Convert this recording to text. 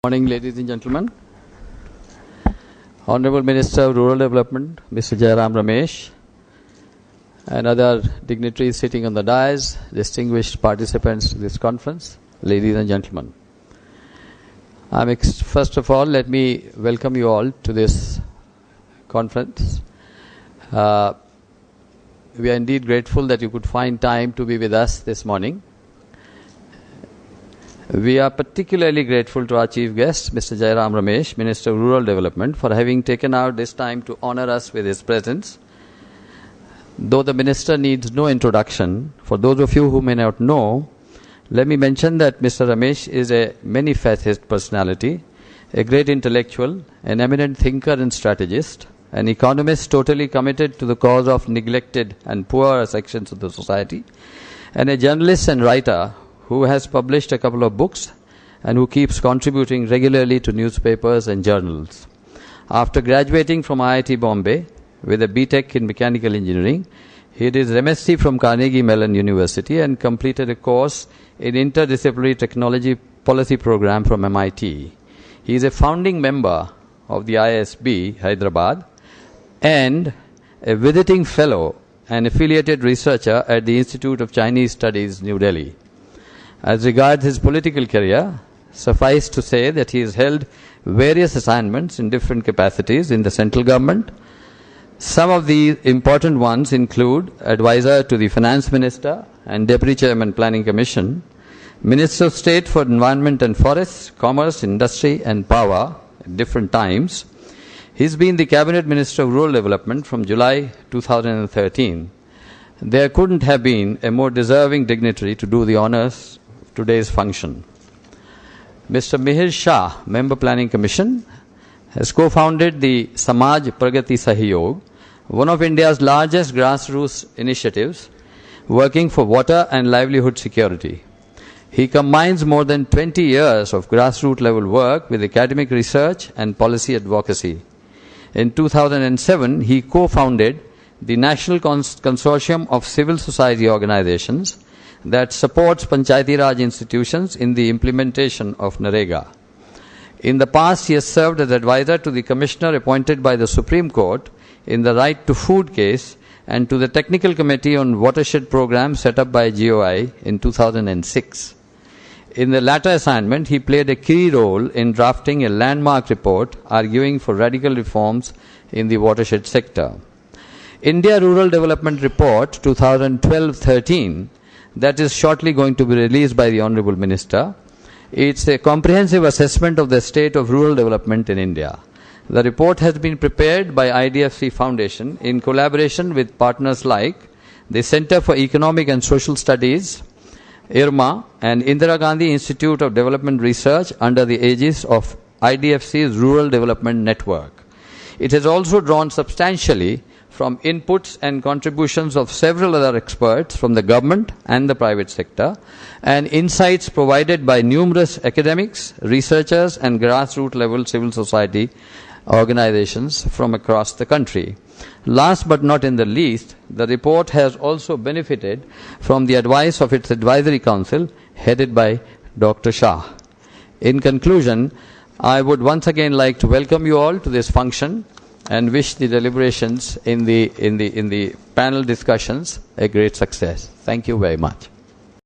Morning, ladies and gentlemen. Honorable Minister of Rural Development, Mr. Jairam Ramesh, and other dignitaries sitting on the dais, distinguished participants to this conference, ladies and gentlemen. First of all, let me welcome you all to this conference. We are indeed grateful that you could find time to be with us this morning. We are particularly grateful to our chief guest, Mr. Jairam Ramesh, Minister of Rural Development, for having taken out this time to honor us with his presence. Though the minister needs no introduction, for those of you who may not know, let me mention that Mr. Ramesh is a many-faceted personality, a great intellectual, an eminent thinker and strategist, an economist totally committed to the cause of neglected and poor sections of the society, and a journalist and writer who has published a couple of books and who keeps contributing regularly to newspapers and journals. After graduating from IIT Bombay with a BTech in Mechanical Engineering, he did his MSc from Carnegie Mellon University and completed a course in Interdisciplinary Technology Policy Program from MIT. He is a founding member of the ISB, Hyderabad, and a visiting fellow and affiliated researcher at the Institute of Chinese Studies, New Delhi. As regards his political career, suffice to say that he has held various assignments in different capacities in the central government. Some of the important ones include advisor to the Finance Minister and Deputy Chairman Planning Commission, Minister of State for Environment and Forests, Commerce, Industry and Power at different times. He's been the Cabinet Minister of Rural Development from July 2013. There couldn't have been a more deserving dignitary to do the honors today's function. Mr. Mihir Shah, Member Planning Commission, has co-founded the Samaj Pragati Sahyog, one of India's largest grassroots initiatives working for water and livelihood security. He combines more than 20 years of grassroots level work with academic research and policy advocacy. In 2007, he co-founded the National Consortium of Civil Society Organizations that supports Panchayati Raj institutions in the implementation of NREGA. In the past, he has served as advisor to the commissioner appointed by the Supreme Court in the Right to Food case and to the Technical Committee on Watershed Program set up by GOI in 2006. In the latter assignment, he played a key role in drafting a landmark report arguing for radical reforms in the watershed sector. India Rural Development Report 2012-13 that is shortly going to be released by the Honorable Minister. It's a comprehensive assessment of the state of rural development in India. The report has been prepared by IDFC Foundation in collaboration with partners like the Center for Economic and Social Studies, IRMA, and Indira Gandhi Institute of Development Research under the aegis of IDFC's Rural Development Network. It has also drawn substantially from inputs and contributions of several other experts from the government and the private sector, and insights provided by numerous academics, researchers, and grassroots level civil society organizations from across the country. Last but not in the least, the report has also benefited from the advice of its advisory council headed by Dr. Shah. In conclusion, I would once again like to welcome you all to this function and wish the deliberations in the panel discussions a great success. Thank you very much.